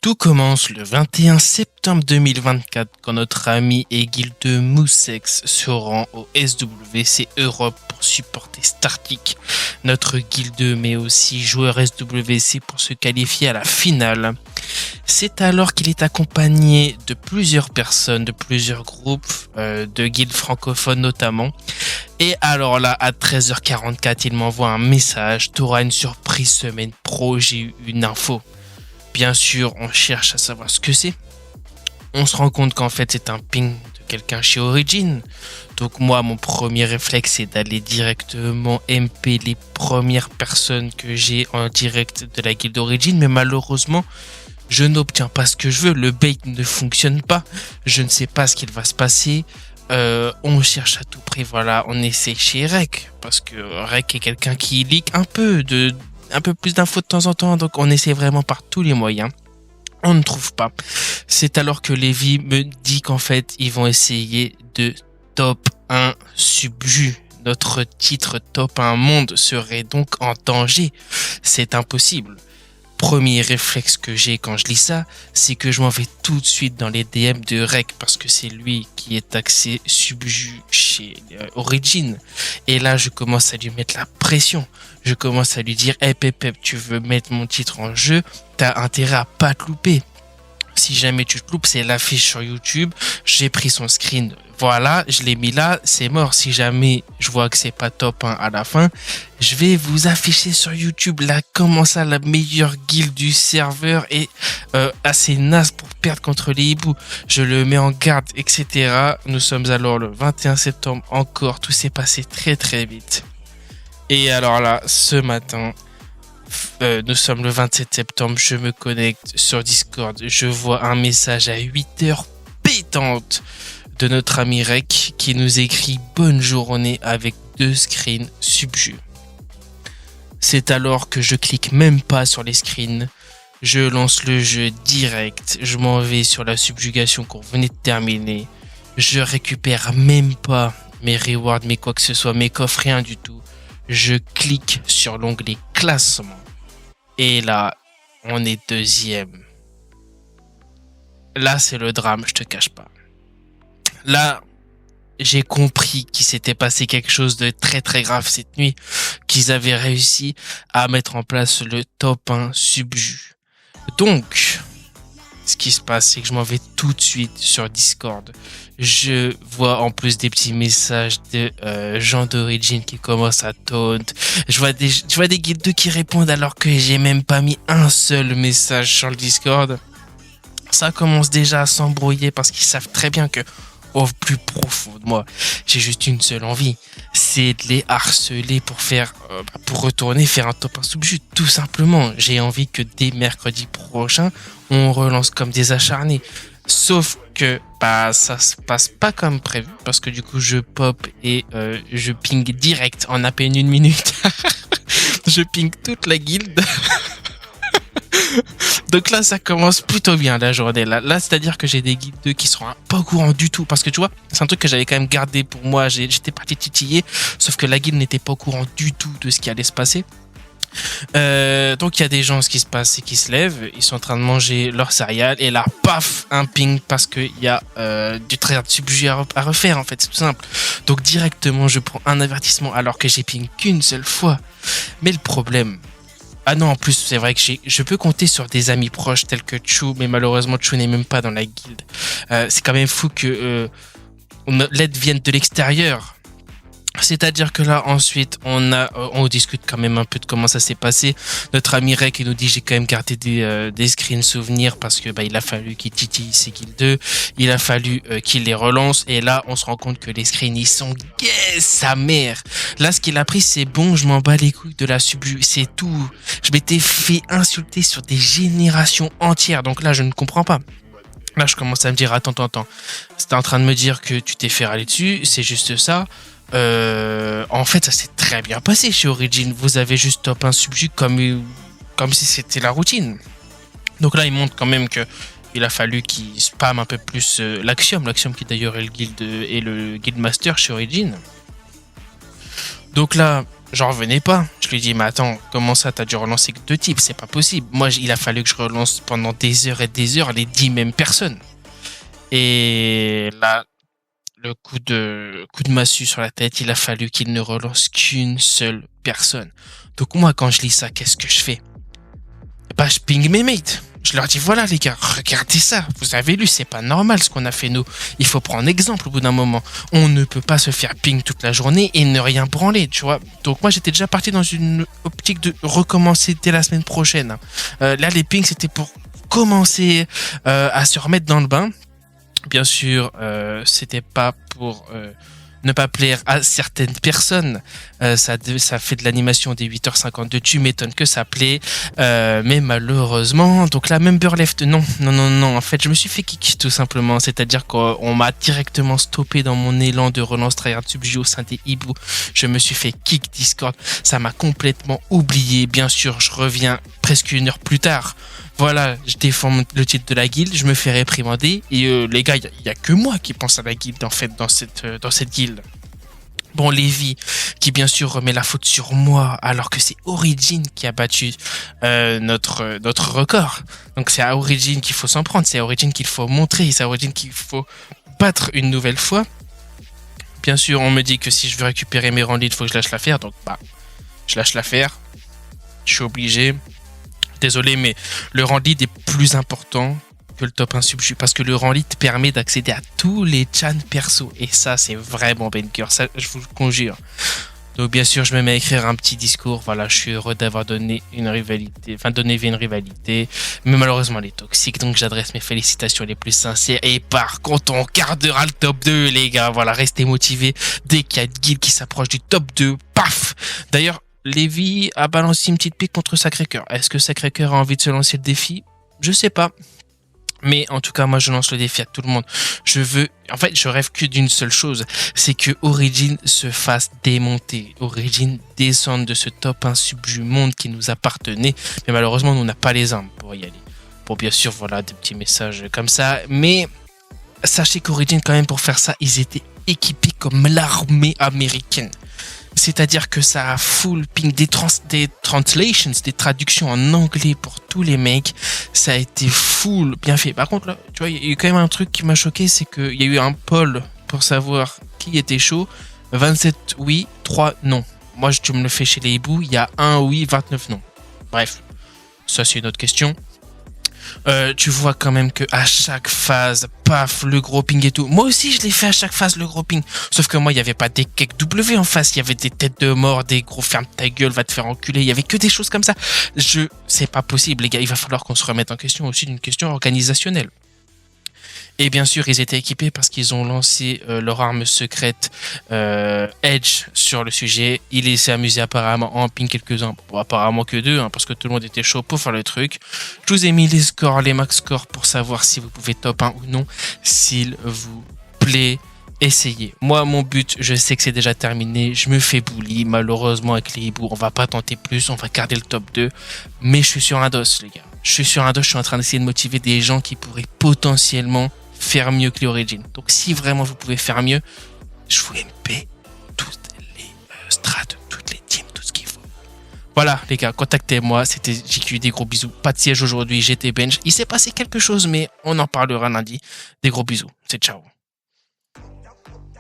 Tout commence le 21 septembre 2024 quand notre ami et guilde Moussex se rend au SWC Europe pour supporter Startic, notre guilde mais aussi joueur SWC pour se qualifier à la finale. C'est alors qu'il est accompagné de plusieurs personnes, de plusieurs groupes, de guildes francophones notamment. Et alors là, à 13h44, il m'envoie un message. T'auras une surprise semaine pro, j'ai eu une info. Bien sûr, on cherche à savoir ce que c'est. On se rend compte qu'en fait, c'est un ping de quelqu'un chez Origin. Donc moi, mon premier réflexe, c'est d'aller directement MP les premières personnes que j'ai en direct de la guilde Origin. Mais malheureusement, je n'obtiens pas ce que je veux. Le bait ne fonctionne pas. Je ne sais pas ce qu'il va se passer. On cherche à tout prix. Voilà, on essaie chez Rek. Parce que Rek est quelqu'un qui leak un peu plus d'infos de temps en temps, donc on essaie vraiment par tous les moyens. On ne trouve pas. C'est alors que Lévi me dit qu'en fait, ils vont essayer de top 1 subju. Notre titre top 1 monde serait donc en danger. C'est impossible. Premier réflexe que j'ai quand je lis ça, c'est que je m'en vais tout de suite dans les DM de Rek parce que c'est lui qui est taxé subju chez Origin. Et là, je commence à lui mettre la pression. Je commence à lui dire, hey Pep, tu veux mettre mon titre en jeu, t'as intérêt à pas te louper. Si jamais tu te loupes, c'est l'affiche sur YouTube. J'ai pris son screen. Voilà, je l'ai mis là, c'est mort. Si jamais je vois que c'est pas top 1 à la fin, je vais vous afficher sur YouTube là comment ça la meilleure guilde du serveur est assez naze pour perdre contre les hiboux. Je le mets en garde, etc. Nous sommes alors le 21 septembre encore. Tout s'est passé très très vite. Et alors là, ce matin, nous sommes le 27 septembre, je me connecte sur Discord, je vois un message à 8h pétante de notre ami Rek qui nous écrit bonne journée avec 2 screens subjus. C'est alors que je clique même pas sur les screens, je lance le jeu direct, je m'en vais sur la subjugation qu'on venait de terminer, je récupère même pas mes rewards, mais quoi que ce soit, mes coffres, rien du tout. Je clique sur l'onglet classement. Et là, on est deuxième. Là, c'est le drame, je te cache pas. Là, j'ai compris qu'il s'était passé quelque chose de très très grave cette nuit. Qu'ils avaient réussi à mettre en place le top 1 subju. Donc, ce qui se passe, c'est que je m'en vais tout de suite sur Discord. Je vois en plus des petits messages de gens d'Origin qui commencent à taunt. Je vois des guildes qui répondent alors que j'ai même pas mis un seul message sur le Discord. Ça commence déjà à s'embrouiller parce qu'ils savent très bien que au plus profond de moi, j'ai juste une seule envie, c'est de les harceler pour retourner faire un top 1 subjut. Tout simplement, j'ai envie que dès mercredi prochain, on relance comme des acharnés. Sauf que ça se passe pas comme prévu parce que du coup je pop et je ping direct en à peine 1 minute. Je ping toute la guilde. Donc là, ça commence plutôt bien la journée. Là, c'est-à-dire que j'ai des guildes qui seront pas au courant du tout. Parce que tu vois, c'est un truc que j'avais quand même gardé pour moi. J'étais parti titiller. Sauf que la guilde n'était pas au courant du tout de ce qui allait se passer. Donc il y a des gens, ce qui se passe, c'est qu'ils se lèvent. Ils sont en train de manger leur céréales. Et là, paf, un ping parce qu'il y a du tryhard subjugé à refaire. En fait, c'est tout simple. Donc directement, je prends un avertissement alors que j'ai ping qu'une seule fois. Mais le problème... Ah non, en plus, c'est vrai que je peux compter sur des amis proches tels que Chou, mais malheureusement, Chou n'est même pas dans la guilde. C'est quand même fou que l'aide vienne de l'extérieur. C'est-à-dire que là, ensuite, on discute quand même un peu de comment ça s'est passé. Notre ami Rek, il nous dit, j'ai quand même gardé des screens souvenirs parce que, il a fallu qu'il titille ses guildes. Il a fallu qu'il les relance. Et là, on se rend compte que les screens, ils sont gays, sa mère. Là, ce qu'il a pris, c'est bon, je m'en bats les couilles de la subju. C'est tout. Je m'étais fait insulter sur des générations entières. Donc là, je ne comprends pas. Là, je commence à me dire, attends. C'était en train de me dire que tu t'es fait râler dessus. C'est juste ça. En fait, ça s'est très bien passé chez Origin. Vous avez juste top 1 subjut comme si c'était la routine. Donc là, il montre quand même que il a fallu qu'il spamme un peu plus l'Axiom qui d'ailleurs est le guild master chez Origin. Donc là, j'en revenais pas. Je lui dis, mais attends, comment ça, t'as dû relancer que 2 types? C'est pas possible. Moi, il a fallu que je relance pendant des heures et des heures les 10 mêmes personnes. Et là, le coup de massue sur la tête, il a fallu qu'il ne relance qu'une seule personne. Donc moi, quand je lis ça, qu'est-ce que je fais? Bah, je ping mes mates. Je leur dis, voilà les gars, regardez ça. Vous avez lu, c'est pas normal ce qu'on a fait nous. Il faut prendre exemple au bout d'un moment. On ne peut pas se faire ping toute la journée et ne rien branler, tu vois. Donc moi, j'étais déjà parti dans une optique de recommencer dès la semaine prochaine. Là, les pings, c'était pour commencer à se remettre dans le bain. Bien sûr, c'était pas pour ne pas plaire à certaines personnes. Ça fait de l'animation des 8h52. Tu m'étonnes que ça plaît. Mais malheureusement, donc la Member Left, non. En fait, je me suis fait kick tout simplement. C'est-à-dire qu'on m'a directement stoppé dans mon élan de relance tryhard subjugé au sein des hiboux. Je me suis fait kick Discord. Ça m'a complètement oublié. Bien sûr, je reviens presque 1 heure plus tard. Voilà, je défends le titre de la guilde, je me fais réprimander et les gars, il y a que moi qui pense à la guilde en fait dans cette guilde. Bon, Lévi, qui bien sûr remet la faute sur moi, alors que c'est Origin qui a battu notre record. Donc c'est à Origin qu'il faut s'en prendre, c'est à Origin qu'il faut montrer, c'est à Origin qu'il faut battre une nouvelle fois. Bien sûr, on me dit que si je veux récupérer mes rangs, il faut que je lâche l'affaire, donc bah, je lâche l'affaire, je suis obligé. Désolé, mais le rang lead est plus important que le top 1 subjugé parce que le rang lead permet d'accéder à tous les chans perso et ça c'est vraiment banger, ça je vous le conjure. Donc bien sûr je me mets à écrire un petit discours, voilà, je suis heureux d'avoir donné une rivalité, mais malheureusement elle est toxique, donc j'adresse mes félicitations les plus sincères et par contre on gardera le top 2 les gars, voilà, restez motivés dès qu'il y a une guilde qui s'approche du top 2, paf. D'ailleurs Lévi a balancé une petite pique contre Sacré-Cœur. Est-ce que Sacré-Cœur a envie de se lancer le défi? Je sais pas. Mais en tout cas, moi, je lance le défi à tout le monde. Je rêve que d'une seule chose, c'est que Origin se fasse démonter. Origin descende de ce top 1 subjugé monde qui nous appartenait. Mais malheureusement, on n'a pas les armes pour y aller. Bon, bien sûr, voilà, des petits messages comme ça. Mais sachez qu'Origin, quand même, pour faire ça, ils étaient équipés comme l'armée américaine. C'est-à-dire que ça a full ping des translations, des traductions en anglais pour tous les mecs. Ça a été full bien fait. Par contre, là, tu vois, il y a eu quand même un truc qui m'a choqué, c'est qu'il y a eu un poll pour savoir qui était chaud. 27 oui, 3 non. Moi, tu me le fais chez les hiboux, il y a 1 oui, 29 non. Bref, ça c'est une autre question. Tu vois quand même que à chaque phase, paf, le gros ping et tout. Moi aussi, je l'ai fait à chaque phase, le gros ping. Sauf que moi, il n'y avait pas des cakes W en face. Il y avait des têtes de mort, des gros ferme ta gueule, va te faire enculer. Il y avait que des choses comme ça. C'est pas possible, les gars. Il va falloir qu'on se remette en question aussi d'une question organisationnelle. Et bien sûr, ils étaient équipés parce qu'ils ont lancé leur arme secrète Edge sur le sujet. Il s'est amusé apparemment à en ping quelques-uns. Bon, apparemment que 2, hein, parce que tout le monde était chaud pour faire le truc. Je vous ai mis les scores, les max scores pour savoir si vous pouvez top 1 ou non. S'il vous plaît, essayez. Moi, mon but, je sais que c'est déjà terminé. Je me fais bully. Malheureusement, avec les hiboux, on va pas tenter plus. On va garder le top 2. Mais je suis sur un dos, les gars. Je suis en train d'essayer de motiver des gens qui pourraient potentiellement faire mieux que les Origins. Donc si vraiment vous pouvez faire mieux, je vous MP toutes les strats, toutes les teams, tout ce qu'il faut. Voilà les gars, contactez-moi, c'était JQ, des gros bisous. Pas de siège aujourd'hui, j'étais bench. Il s'est passé quelque chose mais on en parlera lundi. Des gros bisous, c'est ciao.